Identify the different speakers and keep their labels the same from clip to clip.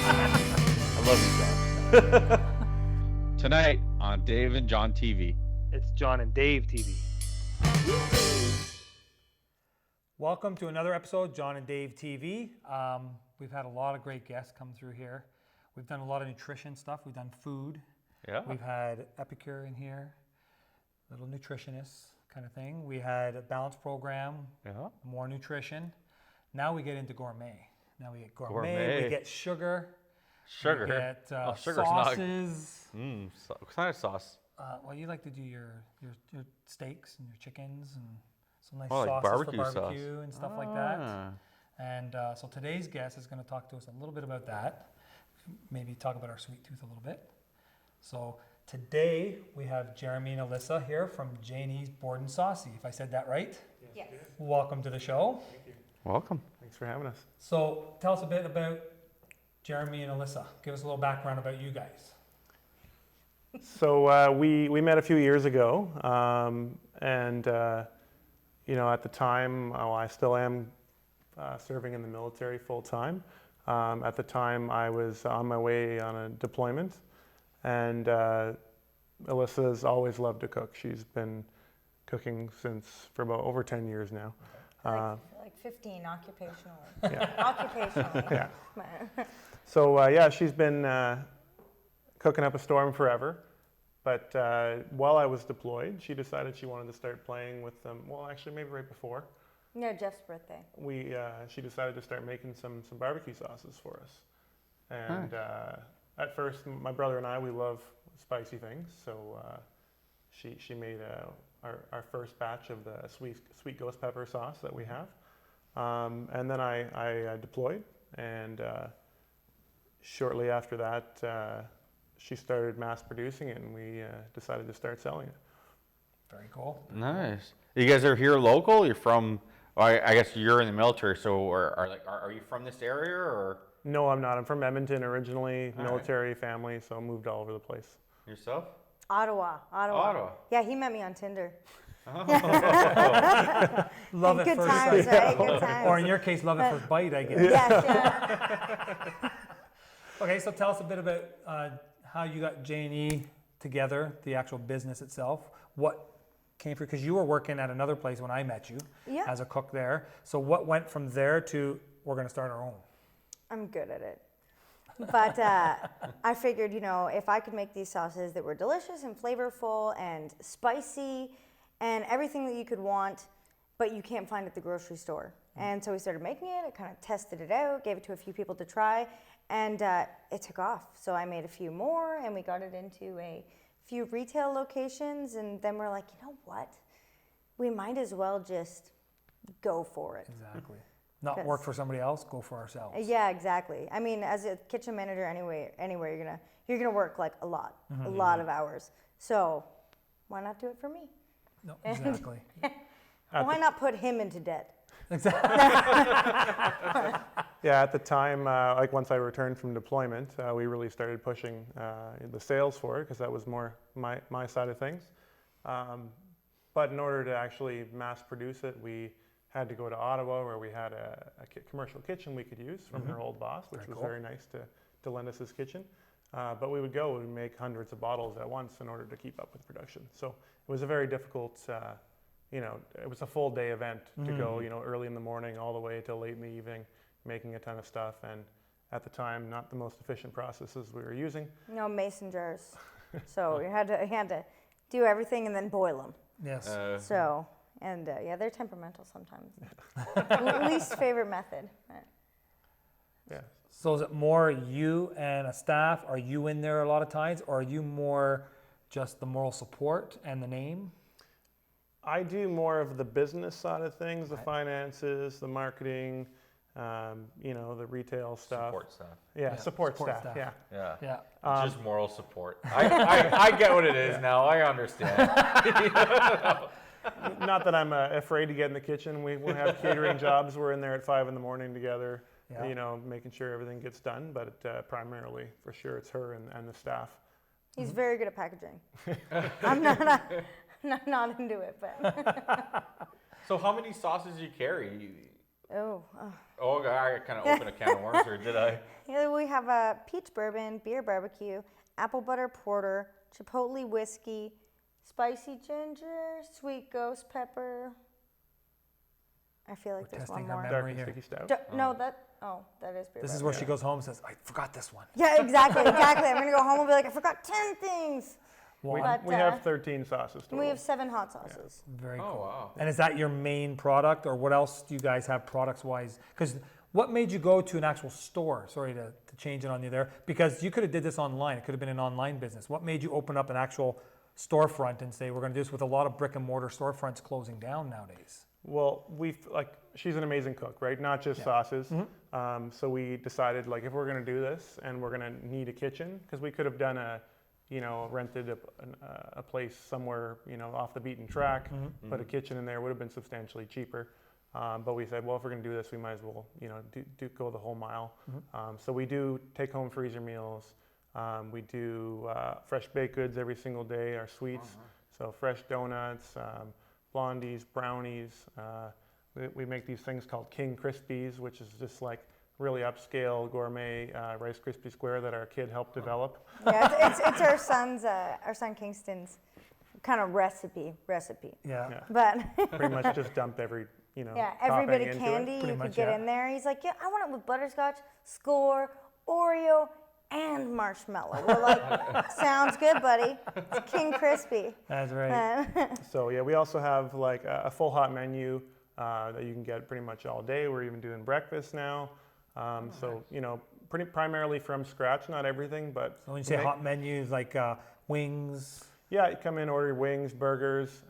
Speaker 1: I love you, John. Tonight on Dave and John TV.
Speaker 2: It's John and Dave TV. Welcome to another episode, John and Dave TV. We've had a lot of great guests come through here. We've done a lot of nutrition stuff. We've done food.
Speaker 1: Yeah.
Speaker 2: We've had epicure in here, little nutritionist kind of thing. We had a balance program, more nutrition. Now we get into gourmet. Now we get gourmet. We get sugar.
Speaker 1: Sugar.
Speaker 2: We get
Speaker 1: sugar's
Speaker 2: sauces.
Speaker 1: What kind of sauce?
Speaker 2: Well, you like to do your steaks and your chickens and some nice
Speaker 1: like
Speaker 2: sauces
Speaker 1: barbecue
Speaker 2: for barbecue
Speaker 1: sauce.
Speaker 2: and stuff like that. And so today's guest is going to talk to us a little bit about that. Maybe talk about our sweet tooth a little bit. So today we have Jeremy and Elissa here from J&E Bored N Saucy, if I said that right.
Speaker 3: Yes.
Speaker 2: Welcome to the show.
Speaker 4: Thank you.
Speaker 1: Welcome.
Speaker 4: Thanks for having us.
Speaker 2: So tell us a bit about Jeremy and Elissa. Give us a little background about you guys.
Speaker 4: So we met a few years ago, and at the time, I still am serving in the military full time. At the time, I was on my way on a deployment, and Elissa's always loved to cook. She's been cooking for about over 10 years now.
Speaker 3: Like 15 occupationally.
Speaker 4: Yeah.
Speaker 3: Occupationally.
Speaker 4: Yeah. So she's been cooking up a storm forever. But while I was deployed, she decided she wanted to start playing with them. Well, actually, maybe right before.
Speaker 3: No, Jeff's birthday.
Speaker 4: She decided to start making some barbecue sauces for us. And at first, my brother and I, we love spicy things. So she made our first batch of the sweet ghost pepper sauce that we have. And then I deployed, and shortly after that, she started mass producing it, and we decided to start selling it.
Speaker 2: Very cool.
Speaker 1: Nice. You guys are here local? You're from, I guess you're in the military, so are you from this area or?
Speaker 4: No, I'm not. I'm from Edmonton originally, military family, so I moved all over the place.
Speaker 1: Yourself?
Speaker 3: Ottawa. Yeah, he met me on Tinder.
Speaker 2: Love it
Speaker 3: Good
Speaker 2: first
Speaker 3: times,
Speaker 2: sight.
Speaker 3: right? Good times.
Speaker 2: Or in your case, love it first bite, I guess.
Speaker 3: Yes, yeah.
Speaker 2: Okay, so tell us a bit about how you got J&E together, the actual business itself. What came through, because you were working at another place when I met you as a cook there. So what went from there to we're going to start our own?
Speaker 3: I'm good at it. But I figured, if I could make these sauces that were delicious and flavorful and spicy and everything that you could want, but you can't find at the grocery store. And so we started making it. I kind of tested it out, gave it to a few people to try, and it took off. So I made a few more, and we got it into a few retail locations, and then we're like, you know what? We might as well just go for it.
Speaker 2: Exactly. Not work for somebody else, go for ourselves.
Speaker 3: Yeah, exactly. I mean, as a kitchen manager, anywhere you're gonna work like a lot of hours. So why not do it for me?
Speaker 2: No, exactly.
Speaker 3: Why not put him into debt?
Speaker 2: Exactly.
Speaker 4: Yeah, at the time, once I returned from deployment, we really started pushing the sales for it because that was more my side of things. But in order to actually mass produce it, we had to go to Ottawa, where we had a commercial kitchen we could use from her old boss, which was very nice to lend us his kitchen. But we would make hundreds of bottles at once in order to keep up with production. So it was a very difficult, it was a full day event to go, early in the morning all the way till late in the evening, making a ton of stuff. And at the time, not the most efficient processes we were using.
Speaker 3: No mason jars. So you had to do everything and then boil them.
Speaker 2: Yes.
Speaker 3: They're temperamental sometimes. Least favorite method.
Speaker 4: Yeah.
Speaker 2: So is it more you and a staff? Are you in there a lot of times, or are you more just the moral support and the name?
Speaker 4: I do more of the business side of things, the finances, the marketing, the retail stuff.
Speaker 1: Support staff.
Speaker 4: Yeah, support staff. Yeah.
Speaker 1: Yeah. Just moral support. I get what it is now. I understand.
Speaker 4: Not that I'm afraid to get in the kitchen. We have catering jobs. We're in there at 5 a.m. together, making sure everything gets done. But primarily, for sure, it's her and the staff.
Speaker 3: He's very good at packaging. I'm not into it, but.
Speaker 1: So how many sauces do you carry? Oh, I kind of opened a can of worms, or did I?
Speaker 3: Yeah, we have a peach bourbon, beer barbecue, apple butter porter, chipotle whiskey, spicy ginger, sweet ghost pepper. I feel like
Speaker 2: We're
Speaker 3: there's
Speaker 2: testing
Speaker 3: one
Speaker 2: her
Speaker 3: more.
Speaker 2: memory.
Speaker 4: Dark and
Speaker 2: here.
Speaker 4: sticky stout.
Speaker 3: No, that is beer
Speaker 2: This is
Speaker 3: barbecue.
Speaker 2: where she goes home and says, I forgot this one.
Speaker 3: Yeah, exactly. I'm gonna go home and be like, I forgot 10 things.
Speaker 2: Well,
Speaker 3: But,
Speaker 4: We have 13 sauces total.
Speaker 3: We have 7 hot sauces.
Speaker 2: very
Speaker 1: Oh,
Speaker 2: cool.
Speaker 1: wow.
Speaker 2: And is that your main product, or what else do you guys have products-wise? Because what made you go to an actual store? Sorry to change it on you there. Because you could have did this online. It could have been an online business. What made you open up an actual storefront and say, we're going to do this with a lot of brick and mortar storefronts closing down nowadays?
Speaker 4: Well, she's an amazing cook, right? Not just sauces. So we decided, like, if we're going to do this and we're going to need a kitchen, because we could have done rented a place somewhere, off the beaten track, put a kitchen in there, would have been substantially cheaper. But we said, well, if we're going to do this, we might as well, go the whole mile. So we do take home freezer meals. We do fresh baked goods every single day, our sweets. So fresh donuts, blondies, brownies. We make these things called King Krispies, which is just like really upscale gourmet Rice Krispie square that our kid helped develop.
Speaker 3: Yeah, it's our son Kingston's kind of recipe.
Speaker 2: Yeah.
Speaker 3: But
Speaker 4: Pretty much just dumped every,
Speaker 3: every
Speaker 4: topping
Speaker 3: bit of
Speaker 4: into
Speaker 3: candy
Speaker 4: it.
Speaker 3: you
Speaker 2: Pretty
Speaker 3: could
Speaker 2: much,
Speaker 3: get
Speaker 2: yeah.
Speaker 3: in there. He's like, yeah, I want it with butterscotch, score, Oreo, and marshmallow. We're like, sounds good, buddy. It's King Crispy.
Speaker 2: That's right.
Speaker 4: So yeah, we also have like a full hot menu that you can get pretty much all day. We're even doing breakfast now. So pretty primarily from scratch, not everything, but
Speaker 2: So when you say hot menus, like wings,
Speaker 4: yeah, you come in, order wings, burgers.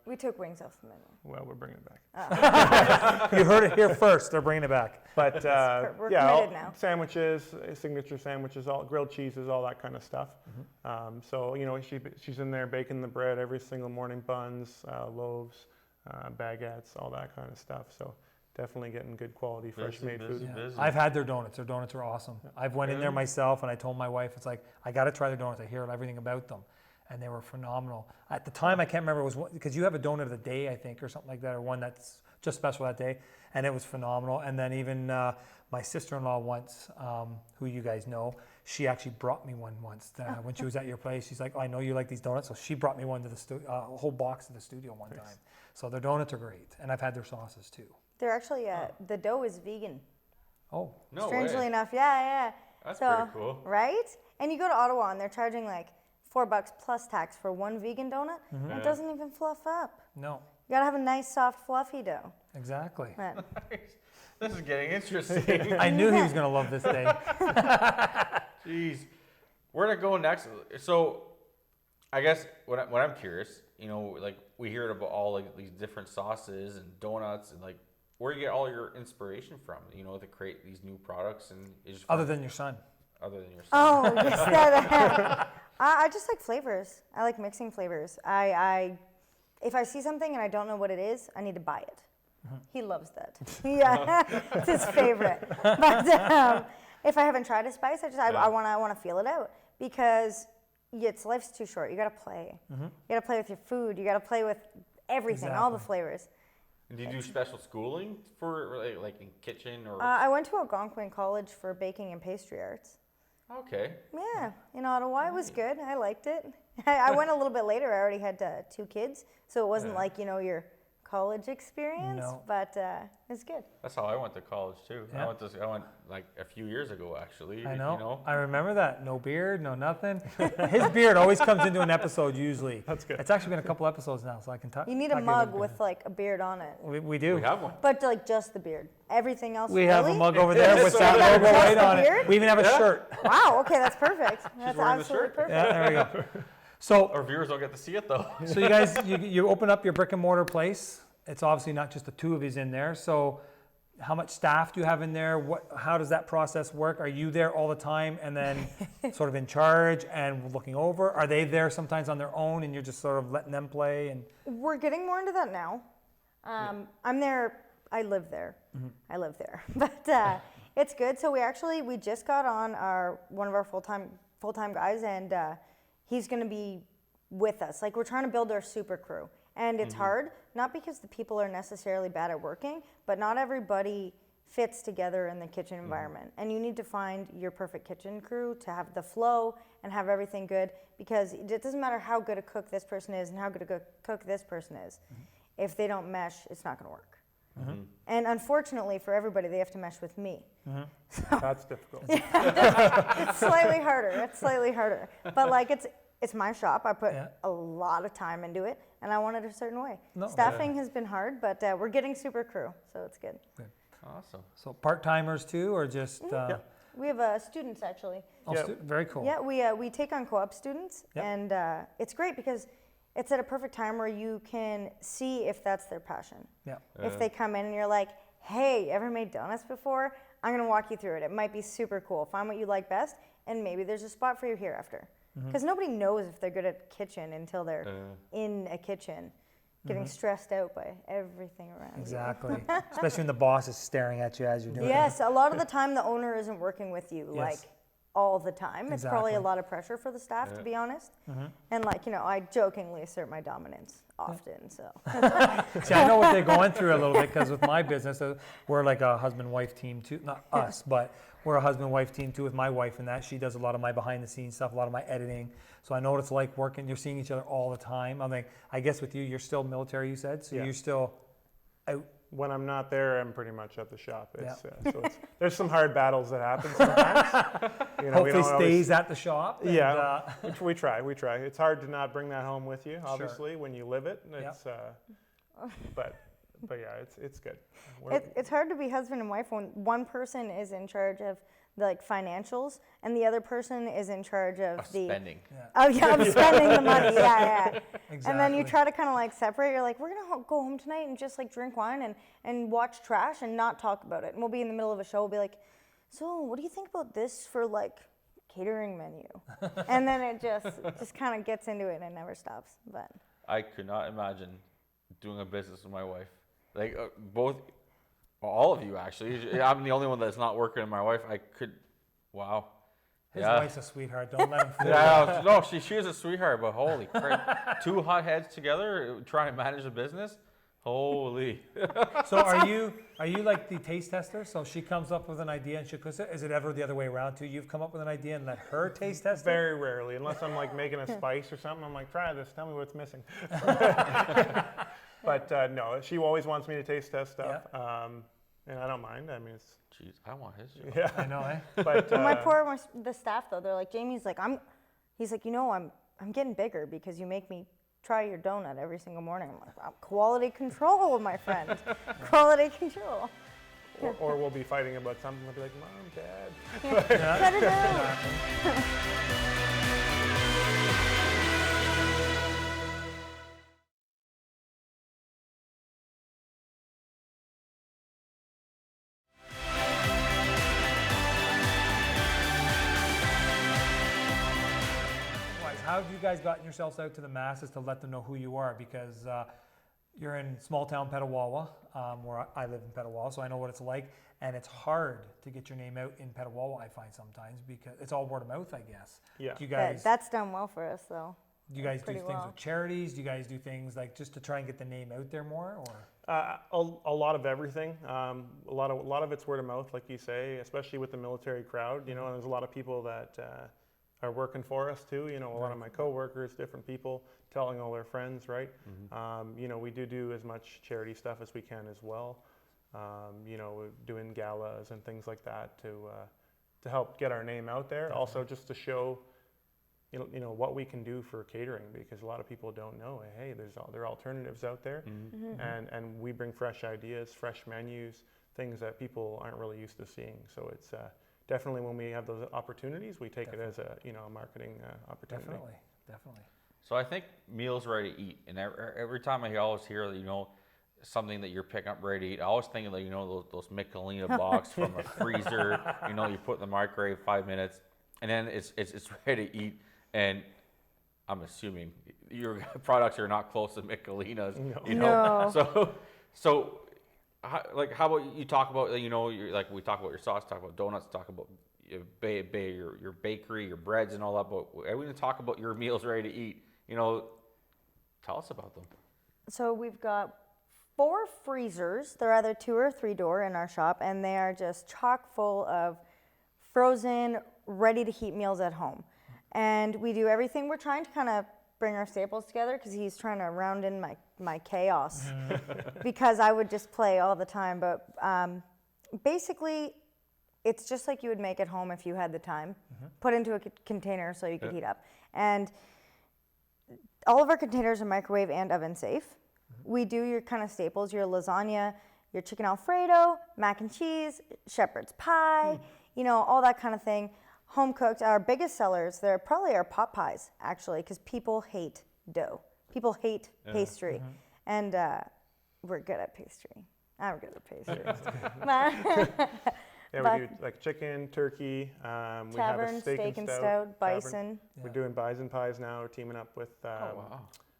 Speaker 3: We took wings off the menu.
Speaker 4: Well, we're bringing it back.
Speaker 2: you heard it here first. They're bringing it back.
Speaker 4: But
Speaker 3: we're
Speaker 4: yeah,
Speaker 3: committed now.
Speaker 4: sandwiches, signature sandwiches, all grilled cheeses, all that kind of stuff. So she's in there baking the bread every single morning, buns, loaves, baguettes, all that kind of stuff. So definitely getting good quality, fresh made food.
Speaker 1: Busy.
Speaker 2: I've had their donuts. Their donuts are awesome. I've went in there myself, and I told my wife, it's like, I got to try their donuts. I hear everything about them. And they were phenomenal. At the time, I can't remember, it was because you have a donut of the day, I think, or something like that, or one that's just special that day. And it was phenomenal. And then even my sister-in-law once, who you guys know, she actually brought me one once when she was at your place. She's like, oh, I know you like these donuts. So she brought me one to the a whole box to the studio one time. So their donuts are great. And I've had their sauces too.
Speaker 3: They're actually, the dough is vegan.
Speaker 2: Oh,
Speaker 1: No
Speaker 3: Strangely
Speaker 1: way.
Speaker 3: enough, yeah.
Speaker 1: That's
Speaker 3: So,
Speaker 1: pretty cool.
Speaker 3: Right? And you go to Ottawa and they're charging like $4 plus tax for one vegan donut. And
Speaker 1: Yeah.
Speaker 3: it doesn't even fluff up.
Speaker 2: no,
Speaker 3: You gotta have a nice, soft, fluffy dough.
Speaker 2: exactly.
Speaker 3: But
Speaker 1: This is getting interesting.
Speaker 2: I knew he was going to love this day.
Speaker 1: Jeez. Where to go next? So, I guess what I'm curious, like we hear about all like these different sauces and donuts, and like where you get all your inspiration from, to create these new products, and it's just
Speaker 2: Other than your son.
Speaker 1: other than yourself.
Speaker 3: oh, you said that. I just like flavors. I like mixing flavors. If I see something and I don't know what it is, I need to buy it. He loves that. Yeah, it's his favorite. But if I haven't tried a spice, I want to feel it out because life's too short. You gotta play. You gotta play with your food. You gotta play with everything, all the flavors.
Speaker 1: And do you do special schooling for like in kitchen or?
Speaker 3: I went to Algonquin College for baking and pastry arts.
Speaker 1: Okay.
Speaker 3: Yeah, in Ottawa. It was good. I liked it. I went a little bit later. I already had 2 kids, so it wasn't like, your college experience,
Speaker 2: No.
Speaker 3: but it's good.
Speaker 1: That's how I went to college too.
Speaker 2: Yeah.
Speaker 1: I went like a few years ago actually.
Speaker 2: I know. I remember that. No beard, no nothing. His beard always comes into an episode usually.
Speaker 4: That's good.
Speaker 2: It's actually been a couple episodes now, so I can talk.
Speaker 3: You need a mug with like a beard on it,
Speaker 2: We do.
Speaker 1: We have one.
Speaker 3: but like just the beard. Everything else.
Speaker 2: We have a
Speaker 3: really?
Speaker 2: mug over there with
Speaker 1: So
Speaker 2: that
Speaker 1: you got
Speaker 2: logo
Speaker 3: just
Speaker 2: right
Speaker 3: the
Speaker 2: on it.
Speaker 3: beard?
Speaker 2: We even have a shirt.
Speaker 3: Wow. Okay, that's perfect. That's
Speaker 1: wearing the
Speaker 3: absolutely
Speaker 1: shirt.
Speaker 3: perfect.
Speaker 2: Yeah, there we go. So,
Speaker 1: Our viewers don't get to see it though.
Speaker 2: so you guys, you open up your brick and mortar place. It's obviously not just the 2 of you in there. So, how much staff do you have in there? How does that process work? Are you there all the time and then sort of in charge and looking over? Are they there sometimes on their own and you're just sort of letting them play? And
Speaker 3: We're getting more into that now. I'm there. I live there. I live there, but it's good. So we just got on one of our full time guys, and he's going to be with us. Like we're trying to build our super crew, And it's hard, not because the people are necessarily bad at working, but not everybody fits together in the kitchen environment. And you need to find your perfect kitchen crew to have the flow and have everything good, because it doesn't matter how good a cook this person is and how good a cook this person is. If they don't mesh, it's not going to work. And unfortunately for everybody, they have to mesh with me.
Speaker 4: That's difficult.
Speaker 3: It's slightly harder. It's slightly harder. But like it's my shop. I put a lot of time into it, and I want it a certain way. Staffing has been hard, but we're getting super crew, so it's good.
Speaker 1: Awesome.
Speaker 2: So part-timers too, or just?
Speaker 3: We have students actually.
Speaker 2: Very cool.
Speaker 3: Yeah, we take on co-op students, and it's great because it's at a perfect time where you can see if that's their passion. If they come in and you're like, hey, ever made donuts before? I'm going to walk you through it. It might be super cool. Find what you like best, and maybe there's a spot for you here after. Because nobody knows if they're good at kitchen until they're in a kitchen, getting stressed out by everything around you.
Speaker 2: Exactly. Especially when the boss is staring at you as you're doing it.
Speaker 3: Yes, a lot of the time the owner isn't working with you like all the time. It's probably a
Speaker 2: Exactly.
Speaker 3: lot of pressure for the staff, to be honest. And like, I jokingly assert my dominance often, so.
Speaker 2: See, I know what they're going through a little bit, because with my business, we're like a husband-wife team too. Not us, but we're a husband-wife team too with my wife, and that she does a lot of my behind-the-scenes stuff, a lot of my editing. So I know what it's like working. You're seeing each other all the time. I'm like, I guess with you, you're still military, you said, so you're still out.
Speaker 4: When I'm not there, I'm pretty much at the shop. There's some hard battles that happen sometimes.
Speaker 2: Hopefully stays at the shop. And,
Speaker 4: we try. It's hard to not bring that home with you, obviously, when you live it. It's, but yeah, it's good.
Speaker 3: It's hard to be husband and wife when one person is in charge of the financials and the other person is in charge of the
Speaker 1: spending.
Speaker 3: Of spending the money.
Speaker 2: Exactly.
Speaker 3: And then you try to kind of separate. You're like, we're gonna go home tonight and just drink wine and watch trash and not talk about it. And we'll be in the middle of a show. We'll be like, so what do you think about this for catering menu? And then it just kind of gets into it and it never stops. But
Speaker 1: I could not imagine doing a business with my wife. All of you actually. I'm the only one that's not working with my wife. I could, wow.
Speaker 2: his wife's a sweetheart. Don't let him fool you.
Speaker 1: No, she is a sweetheart, but holy crap. Two hot heads together trying to manage a business? Holy.
Speaker 2: So are you like the taste tester? So she comes up with an idea and she cooks it? Is it ever the other way around too? You've come up with an idea and let her taste test it?
Speaker 4: Very rarely, unless I'm making a spice or something. I'm like, try this. Tell me what's missing. But no, she always wants me to taste test stuff, and I don't mind. I mean, it's.
Speaker 1: Jeez, I want his job.
Speaker 4: Yeah,
Speaker 2: I know, eh?
Speaker 4: But
Speaker 3: the staff though, they're like, Jamie's like, he's like, I'm getting bigger because you make me try your donut every single morning. I'm like, wow, quality control, my friend. Quality control.
Speaker 4: or we'll be fighting about something. I'll be like, Mom, Dad.
Speaker 3: Cut it out.
Speaker 2: How have you guys gotten yourselves out to the masses to let them know who you are? Because you're in small town Petawawa, where I live in Petawawa, so I know what it's like. And it's hard to get your name out in Petawawa, I find sometimes, because it's all word of mouth, I guess.
Speaker 4: Yeah.
Speaker 2: Do you guys,
Speaker 3: That's done well for us though.
Speaker 2: do you guys do
Speaker 3: pretty
Speaker 2: things
Speaker 3: well.
Speaker 2: with charities? Do you guys do things just to try and get the name out there more? Or
Speaker 4: A lot of everything. A lot of it's word of mouth, like you say, especially with the military crowd. There's a lot of people that are working for us too. A lot of my coworkers, different people, telling all their friends, right? We do as much charity stuff as we can as well. We're doing galas and things like that to help get our name out there.
Speaker 2: Definitely.
Speaker 4: Also, just to show what we can do for catering, because a lot of people don't know. Hey, there are alternatives out there, and we bring fresh ideas, fresh menus, things that people aren't really used to seeing. So it's definitely, when we have those opportunities, we take it as a marketing opportunity.
Speaker 2: Definitely.
Speaker 1: So I think meals ready to eat, and every time I always hear something that you're picking up ready to eat, I always think of those Michelina box from a freezer. You put in the microwave 5 minutes, and then it's ready to eat. And I'm assuming your products are not close to Michelina's.
Speaker 3: No.
Speaker 1: So how about you talk about we talk about your sauce, talk about donuts, talk about your bakery, your breads, and all that. But are we going to talk about your meals ready to eat? Tell us about them.
Speaker 3: So we've got 4 freezers. They're either 2 or 3 door in our shop, and they are just chock full of frozen, ready to heat meals at home. And we do everything. We're trying to kind of bring our staples together because he's trying to round in my chaos because I would just play all the time. But basically, it's just like you would make at home if you had the time. Put into a container so you could heat up. And all of our containers are microwave and oven safe. We do your kind of staples, your lasagna, your chicken Alfredo, mac and cheese, shepherd's pie, you know, all that kind of thing. Home cooked. Our biggest sellers, they're probably our pot pies, actually, because people hate dough. People hate pastry. And we're good at pastry. I'm good at pastry.
Speaker 4: Yeah, we do like chicken, turkey. We have a
Speaker 3: Tavern, steak and stout, bison.
Speaker 4: We're doing bison pies now. We're teaming up with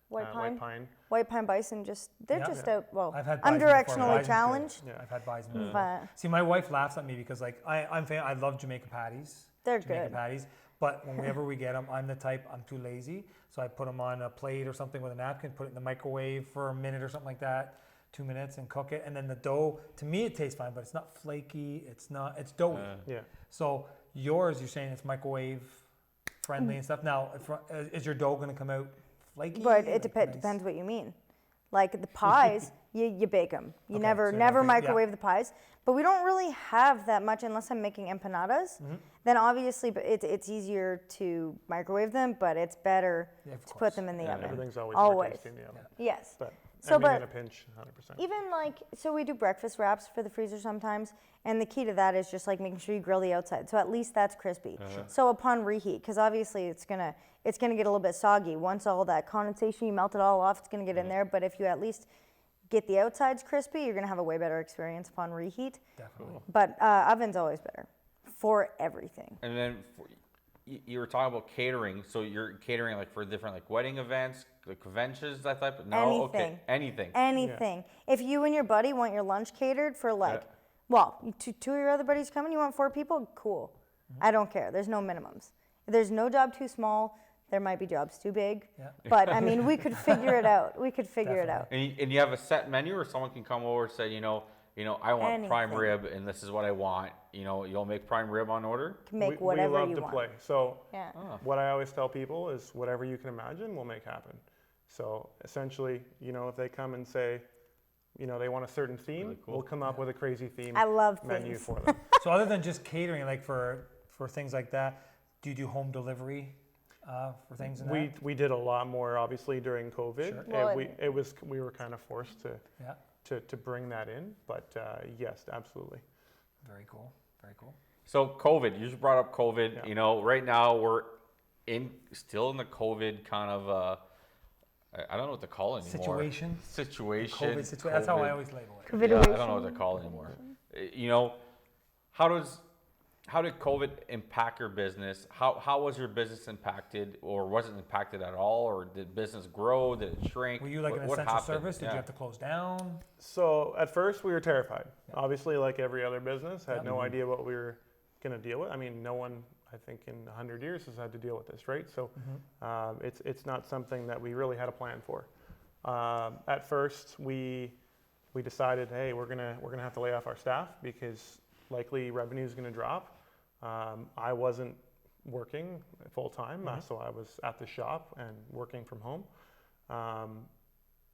Speaker 3: White
Speaker 4: White
Speaker 3: pine.
Speaker 4: Pine.
Speaker 3: White pine bison, they're
Speaker 2: Yeah.
Speaker 3: just out, well,
Speaker 2: I've had
Speaker 3: I'm
Speaker 2: bison before.
Speaker 3: directionally
Speaker 2: Bison's
Speaker 3: challenged.
Speaker 2: good. I've had bison before.
Speaker 3: But
Speaker 2: See, my wife laughs at me because like I love Jamaican patties.
Speaker 3: They're
Speaker 2: Jamaican
Speaker 3: good.
Speaker 2: patties. But whenever we get them, I'm the type, I'm too lazy. So I put them on a plate or something with a napkin, put it in the microwave for a minute or something like that, 2 minutes, and cook it. And then the dough, to me, it tastes fine, but it's not flaky. It's doughy.
Speaker 4: Yeah.
Speaker 2: So yours, you're saying it's microwave friendly and stuff. Now, is your dough going to come out flaky?
Speaker 3: But
Speaker 2: Like,
Speaker 3: it
Speaker 2: nice?
Speaker 3: depends what you mean. Like the pies, you bake them. You
Speaker 2: Okay,
Speaker 3: never
Speaker 2: so
Speaker 3: never
Speaker 2: okay, yeah.
Speaker 3: microwave the pies. But we don't really have that much unless I'm making empanadas. Then obviously, but it's easier to microwave them, but it's better
Speaker 2: Yeah, of
Speaker 3: to
Speaker 2: course.
Speaker 3: put them in the oven.
Speaker 4: Everything's always more
Speaker 3: Always.
Speaker 4: tasty in the oven.
Speaker 3: Yes.
Speaker 4: But
Speaker 3: So,
Speaker 4: I mean,
Speaker 3: but-
Speaker 4: in a pinch, 100%.
Speaker 3: Even like, so we do breakfast wraps for the freezer sometimes, and the key to that is just like making sure you grill the outside, so at least that's crispy. So upon reheat, because obviously it's gonna get a little bit soggy. Once all that condensation, you melt it all off, it's gonna get in there. But if you at least get the outsides crispy, you're gonna have a way better experience upon reheat.
Speaker 2: Definitely.
Speaker 3: But oven's always better for everything.
Speaker 1: And then you were talking about catering, so you're catering like for different like wedding events, like conventions, that type of no, okay, anything.
Speaker 3: Anything. If you and your buddy want your lunch catered for like, well, two of your other buddies coming, you want 4 people, cool. I don't care. There's no minimums. There's no job too small. There might be jobs too big.
Speaker 2: Yeah.
Speaker 3: But I mean, we could figure it out. We could figure it out.
Speaker 1: And you have a set menu, or someone can come over and say, you know, I want prime
Speaker 3: Anything.
Speaker 1: rib, and this is what I want. You know, you'll make prime rib on order.
Speaker 3: Can make
Speaker 4: we
Speaker 3: whatever
Speaker 4: love
Speaker 3: you
Speaker 4: to
Speaker 3: want.
Speaker 4: play. So
Speaker 3: Yeah.
Speaker 4: what I always tell people is whatever you can imagine, we'll make happen. So essentially, you know, if they come and say, you know, they want a certain theme,
Speaker 1: Really cool.
Speaker 4: we'll come up with a crazy theme
Speaker 3: I love
Speaker 4: menu
Speaker 3: themes.
Speaker 4: for them.
Speaker 2: So other than just catering, like for things like that, do you do home delivery for things in that?
Speaker 4: We did a lot more obviously during COVID.
Speaker 2: Sure.
Speaker 3: Well,
Speaker 4: We were kind of forced
Speaker 2: Yeah.
Speaker 4: to bring that in, but yes, absolutely.
Speaker 2: Very cool. Very cool.
Speaker 1: So COVID, you just brought up COVID.
Speaker 4: Yeah.
Speaker 1: You know, right now we're still in the COVID kind of I don't know what to call it anymore. Situation.
Speaker 2: COVID situation. That's how I always label it.
Speaker 1: Yeah, I don't know what to call it anymore. You know, how did COVID impact your business? How was your business impacted, or was it impacted at all, or did business grow? Did it shrink?
Speaker 2: Were you like an
Speaker 1: What
Speaker 2: essential
Speaker 1: happened?
Speaker 2: service? Did you have to close down?
Speaker 4: So at first we were terrified. Obviously, like every other business, had no
Speaker 2: Mm-hmm.
Speaker 4: idea what we were going to deal with. I mean, no one, I think, in 100 years has had to deal with this, right? So
Speaker 2: Mm-hmm.
Speaker 4: it's not something that we really had a plan for. At first, we decided, hey, we're gonna have to lay off our staff because likely revenue is going to drop. I wasn't working full time, so I was at the shop and working from home.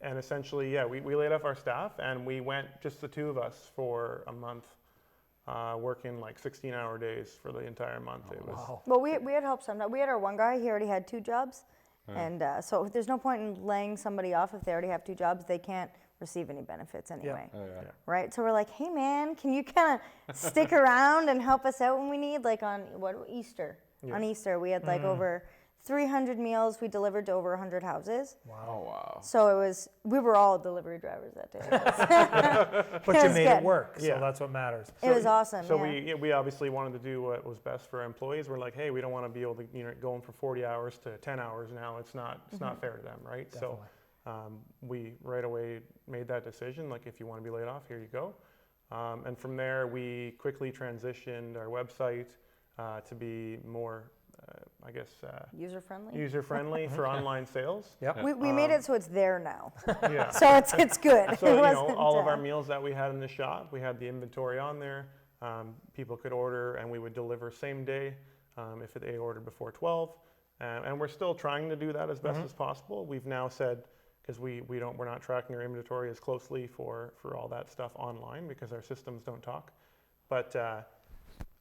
Speaker 4: And essentially, yeah, we laid off our staff and we went just the 2 of us for a month, working like 16-hour days for the entire month. It was
Speaker 2: Wow.
Speaker 3: Well, we had help sometimes. We had our one guy, he already had 2 jobs. And so there's no point in laying somebody off if they already have 2 jobs. They can't receive any benefits anyway.
Speaker 1: Oh, yeah.
Speaker 3: Right? So we're like, hey man, can you kind of stick around and help us out when we need? Like on Easter.
Speaker 4: Yeah.
Speaker 3: On Easter, we had like over 300 meals. We delivered to over 100 houses.
Speaker 1: Oh wow.
Speaker 3: So we were all delivery drivers that day.
Speaker 2: But
Speaker 3: It
Speaker 2: you
Speaker 3: was
Speaker 2: made
Speaker 3: good.
Speaker 2: it work, so
Speaker 4: Yeah.
Speaker 2: that's what matters.
Speaker 3: It was awesome.
Speaker 4: So
Speaker 3: yeah.
Speaker 4: we obviously wanted to do what was best for our employees. We're like, hey, we don't want to be able to, you know, going from 40 hours to 10 hours now. It's not fair to them, right?
Speaker 2: Definitely.
Speaker 4: So we right away made that decision. Like, if you want to be laid off, here you go. And from there, we quickly transitioned our website to be more I guess,
Speaker 3: User friendly.
Speaker 4: user-friendly for online sales.
Speaker 2: Yep.
Speaker 3: We made it so it's there now,
Speaker 4: Yeah.
Speaker 3: so it's good.
Speaker 4: So,
Speaker 3: It
Speaker 4: you know,
Speaker 3: wasn't,
Speaker 4: all of our meals that we had in the shop, we had the inventory on there. People could order and we would deliver same day if they ordered before 12. And we're still trying to do that as best as possible. We've now said, because we're not tracking our inventory as closely for all that stuff online because our systems don't talk. But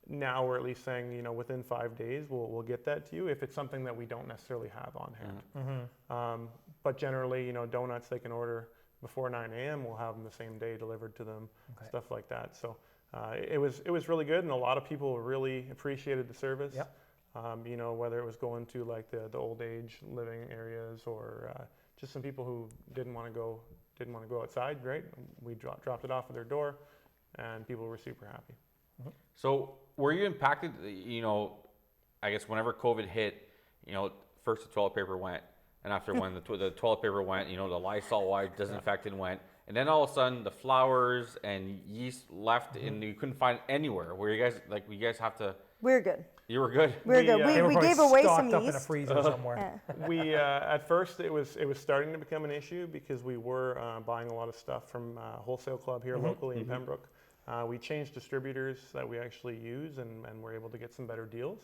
Speaker 4: now we're at least saying, you know, within 5 days we'll get that to you if it's something that we don't necessarily have on hand. But generally, you know, donuts they can order before 9 a.m. We'll have them the same day delivered to them, stuff like that. So it was really good, and a lot of people really appreciated the service.
Speaker 2: Yep.
Speaker 4: You know, whether it was going to like the old age living areas or just some people who didn't want to go outside. Right, we dropped it off at their door, and people were super happy.
Speaker 1: So were you impacted, you know, I guess whenever COVID hit, you know, first the toilet paper went, and after when the toilet paper went, you know, the Lysol wipes, disinfectant went, and then all of a sudden the flours and yeast left and you couldn't find anywhere. Where you guys have to...
Speaker 3: We're good.
Speaker 1: You were good?
Speaker 3: We're good.
Speaker 2: They were
Speaker 3: We
Speaker 2: probably
Speaker 3: gave away some
Speaker 2: stocked up in a
Speaker 3: yeast.
Speaker 2: freezer somewhere.
Speaker 4: We at first it was starting to become an issue because we were buying a lot of stuff from Wholesale Club here locally in Pembroke. We changed distributors that we actually use and were able to get some better deals.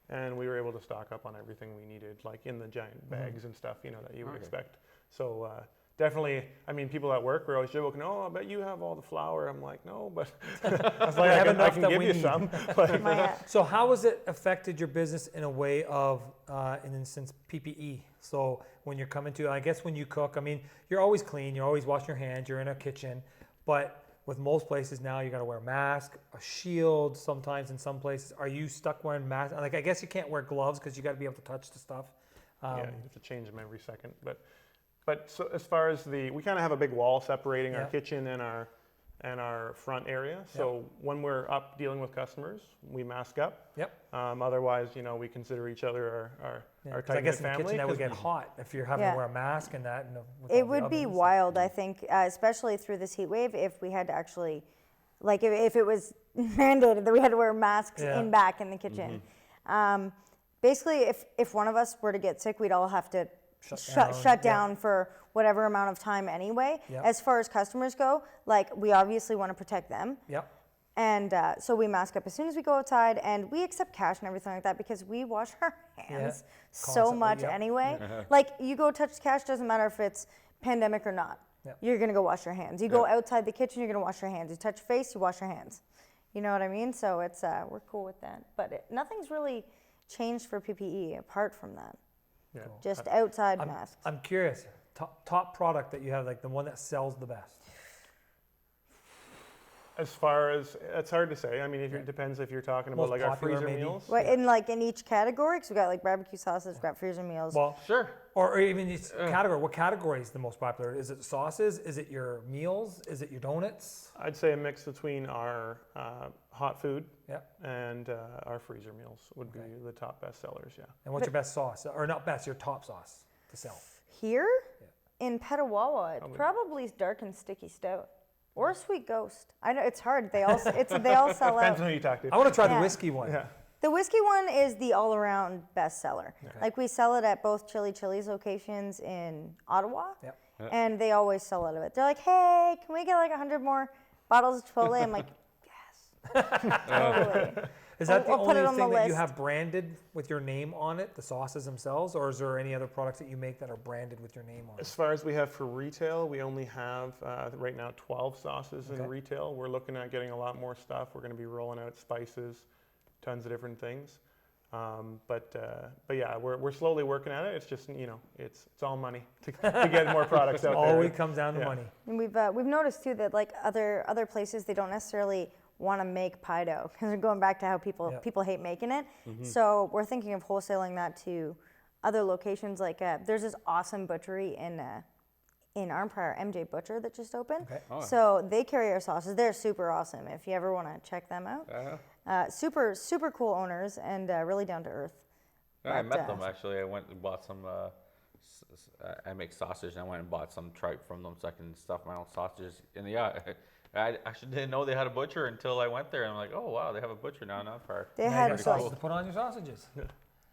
Speaker 4: And we were able to stock up on everything we needed, like in the giant bags and stuff, you know, that you would expect. So definitely, I mean, people at work were always joking, "Oh, I bet you have all the flour." I'm like, "No," but I was like, I can give you some. But
Speaker 3: So
Speaker 2: how has it affected your business in a way of, in instance, PPE? So when you're coming to, I guess when you cook, I mean, you're always clean, you're always washing your hands, you're in a kitchen, but with most places now, you got to wear a mask, a shield. Sometimes in some places, are you stuck wearing masks? Like, I guess you can't wear gloves because you got to be able to touch the stuff.
Speaker 4: Yeah, you have to change them every second. But so as far as we kind of have a big wall separating our kitchen and our front area. So when we're up dealing with customers, we mask up.
Speaker 2: Yep.
Speaker 4: Otherwise, you know, we consider each other our tight
Speaker 2: I guess in
Speaker 4: family.
Speaker 2: the kitchen that would get hot if you're having to wear a mask and that. And with
Speaker 3: it
Speaker 2: all the
Speaker 3: would be
Speaker 2: ovens.
Speaker 3: wild, I think, especially through this heat wave, if we had to actually, like, if it was mandated that we had to wear masks back in the kitchen. Basically, if one of us were to get sick, we'd all have to shut down for whatever amount of time anyway.
Speaker 2: Yep.
Speaker 3: As far as customers go, like, we obviously want to protect them.
Speaker 2: Yep.
Speaker 3: And so we mask up as soon as we go outside, and we accept cash and everything like that because we wash our hands so
Speaker 2: Constantly,
Speaker 3: much anyway. Like, you go touch cash, doesn't matter if it's pandemic or not.
Speaker 2: Yep.
Speaker 3: You're gonna go wash your hands. You go outside the kitchen, you're gonna wash your hands. You touch your face, you wash your hands. You know what I mean? So it's we're cool with that. But nothing's really changed for PPE apart from that.
Speaker 4: Yeah.
Speaker 3: Just outside masks.
Speaker 2: I'm curious, top product that you have, like the one that sells the best.
Speaker 4: As far as, it's hard to say. I mean, it depends if you're talking about
Speaker 2: Most
Speaker 4: like our
Speaker 2: popular,
Speaker 4: freezer
Speaker 2: maybe?
Speaker 4: meals.
Speaker 3: Well, in each category, because we got like barbecue sauces, we got freezer meals.
Speaker 2: Well,
Speaker 1: Sure.
Speaker 2: or even each category. What category is the most popular? Is it sauces? Is it your meals? Is it your donuts?
Speaker 4: I'd say a mix between our hot food
Speaker 2: Yep.
Speaker 4: and our freezer meals would be the top best sellers, yeah.
Speaker 2: And what's your best sauce? Or not best, your top sauce to sell?
Speaker 3: Here in Petawawa, it's probably dark and sticky stout or sweet ghost. I know it's hard. They all sell
Speaker 4: Depends
Speaker 3: out.
Speaker 4: on who you talk to.
Speaker 2: I want to try the
Speaker 3: Yeah.
Speaker 2: whiskey one.
Speaker 4: Yeah.
Speaker 3: The whiskey one is the all-around best seller. Like, we sell it at both Chili Chili's locations in Ottawa,
Speaker 2: Yep.
Speaker 3: and they always sell out of it. They're like, "Hey, can we get like 100 more bottles of Chipotle?" I'm like, "Yes, totally."
Speaker 2: Is that the
Speaker 3: I'll put it
Speaker 2: only
Speaker 3: on the
Speaker 2: thing that you
Speaker 3: list.
Speaker 2: have branded with your name on it, the sauces themselves, or is there any other products that you make that are branded with your name on it?
Speaker 4: As far as we have for retail, we only have right now 12 sauces in retail. We're looking at getting a lot more stuff. We're going to be rolling out spices, tons of different things. But yeah, we're slowly working at it. It's just, you know, it's all money to get more products out there.
Speaker 2: Always comes down to money.
Speaker 3: And we've noticed too that like other places, they don't necessarily want to make pie dough because they're going back to how people hate making it. So we're thinking of wholesaling that to other locations. Like there's this awesome butchery in Arnprior, MJ Butcher, that just opened.
Speaker 2: Okay.
Speaker 1: Oh.
Speaker 3: So they carry our sauces. They're super awesome. If you ever want to check them out, super cool owners and really down to earth.
Speaker 1: Yeah, I
Speaker 3: But,
Speaker 1: met them actually. I went and bought some. I make sausage, and I went and bought some tripe from them so I can stuff my own sausages. And yeah, I actually didn't know they had a butcher until I went there. And I'm like, oh wow, they have a butcher now in Empire.
Speaker 3: They
Speaker 2: Now you
Speaker 3: had
Speaker 2: got
Speaker 3: so
Speaker 2: sauces to put on your sausages.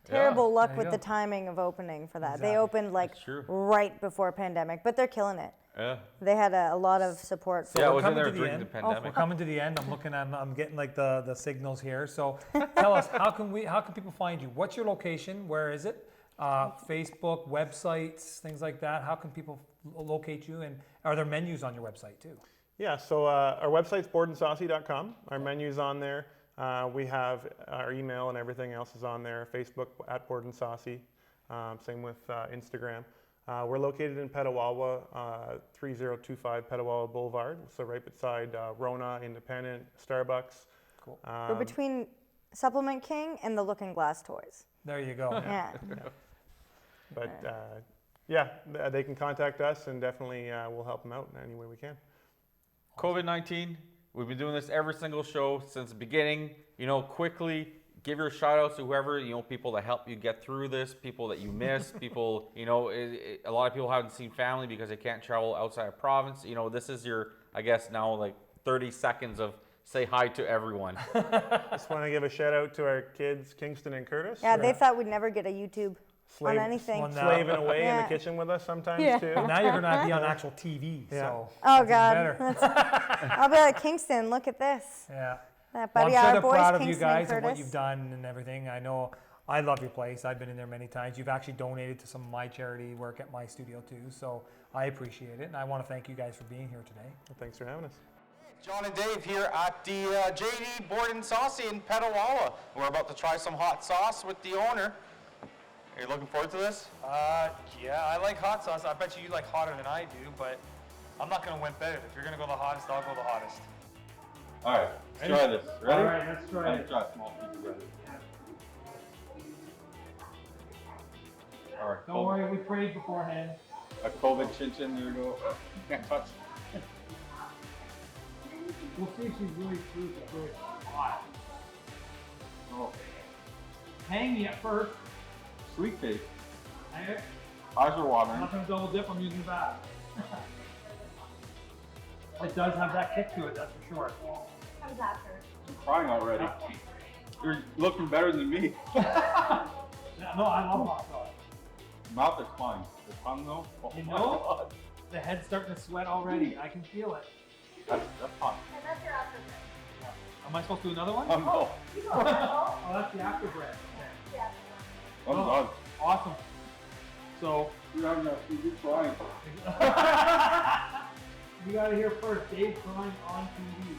Speaker 3: Terrible luck
Speaker 2: There you
Speaker 3: with
Speaker 2: go.
Speaker 3: the timing of opening for that.
Speaker 2: Exactly.
Speaker 3: They opened like
Speaker 1: That's true.
Speaker 3: right before pandemic, but they're killing it.
Speaker 1: Yeah.
Speaker 3: They had a lot of support.
Speaker 1: Yeah, I
Speaker 2: we're
Speaker 1: was in
Speaker 2: coming
Speaker 1: there
Speaker 2: to the
Speaker 1: during
Speaker 2: end.
Speaker 1: the
Speaker 2: We're
Speaker 1: pandemic.
Speaker 2: coming to the end. I'm getting like the signals here. So tell us, how can people find you? What's your location? Where is it? Facebook, websites, things like that. How can people locate you? And are there menus on your website too?
Speaker 4: Yeah, so our website's boardandsaucy.com. Our menu's on there. We have our email and everything else is on there. Facebook at Bored N Saucy. Same with Instagram. We're located in Petawawa, 3025 Petawawa Boulevard. So right beside Rona, Independent, Starbucks.
Speaker 2: Cool.
Speaker 3: We're between Supplement King and the Looking Glass Toys.
Speaker 2: There you go.
Speaker 3: Yeah.
Speaker 4: But yeah, they can contact us and definitely we'll help them out in any way we can.
Speaker 1: COVID-19, we've been doing this every single show since the beginning. Quickly give your shout outs to whoever, people that help you get through this, people that you miss, people, a lot of people haven't seen family because they can't travel outside of province. This is your, I guess now like 30 seconds of say hi to everyone.
Speaker 4: Just want to give a shout out to our kids, Kingston and Curtis.
Speaker 3: Yeah, they thought we'd never get a YouTube on anything.
Speaker 2: Well,
Speaker 4: Slaving away in
Speaker 3: Yeah.
Speaker 4: the kitchen with us sometimes
Speaker 3: Yeah.
Speaker 4: too.
Speaker 2: Now you're gonna be on actual TV.
Speaker 4: Yeah.
Speaker 2: So
Speaker 3: Oh
Speaker 2: that's
Speaker 3: God,
Speaker 2: even better.
Speaker 3: I'll be like Kingston. Look at this.
Speaker 2: Yeah.
Speaker 3: That
Speaker 2: Well,
Speaker 3: buddy,
Speaker 2: I'm sure
Speaker 3: our
Speaker 2: they're
Speaker 3: boys,
Speaker 2: proud of you
Speaker 3: Kingston and
Speaker 2: guys and what
Speaker 3: Curtis.
Speaker 2: you've done and everything. I know I love your place. I've been in there many times. You've actually donated to some of my charity work at my studio too. So I appreciate it. And I want to thank you guys for being here today.
Speaker 4: Well, thanks for having us.
Speaker 5: John and Dave here at the J&E Bored N Saucy in Petawawa. We're about to try some hot sauce with the owner. Are you looking forward to this?
Speaker 6: Yeah, I like hot sauce. I bet you like hotter than I do, but I'm not gonna wimp out. If you're gonna go the hottest, I'll go the hottest.
Speaker 1: All right, let's try this. Ready?
Speaker 2: All right, let's try it.
Speaker 1: Try a small piece of bread. All right.
Speaker 2: Don't worry, we prayed beforehand.
Speaker 1: A COVID chin-chin, there you go. Can't touch.
Speaker 2: We'll see if she's really true to really hot.
Speaker 1: Oh,
Speaker 2: Hang me at first.
Speaker 1: sweet cake.
Speaker 2: Hang it.
Speaker 1: Eyes are watering.
Speaker 2: Not gonna double dip. I'm using the bat. It does have that kick to it, that's for sure.
Speaker 3: Comes after.
Speaker 1: I'm crying already. You're looking better than me.
Speaker 2: Yeah, no, I love hot sauce.
Speaker 1: Mouth is fine. The tongue though? Oh
Speaker 2: You
Speaker 1: my
Speaker 2: know?
Speaker 1: God.
Speaker 2: The head's starting to sweat already. I can feel it.
Speaker 1: That's fine.
Speaker 3: And that's your after bread.
Speaker 2: Am I supposed to do another one?
Speaker 1: No.
Speaker 2: Oh, that's the after bread.
Speaker 3: Yeah.
Speaker 1: I'm
Speaker 2: Oh.
Speaker 1: done.
Speaker 2: Awesome. So,
Speaker 1: You're having a you're crying.
Speaker 2: you got to hear first. Dave crying on TV.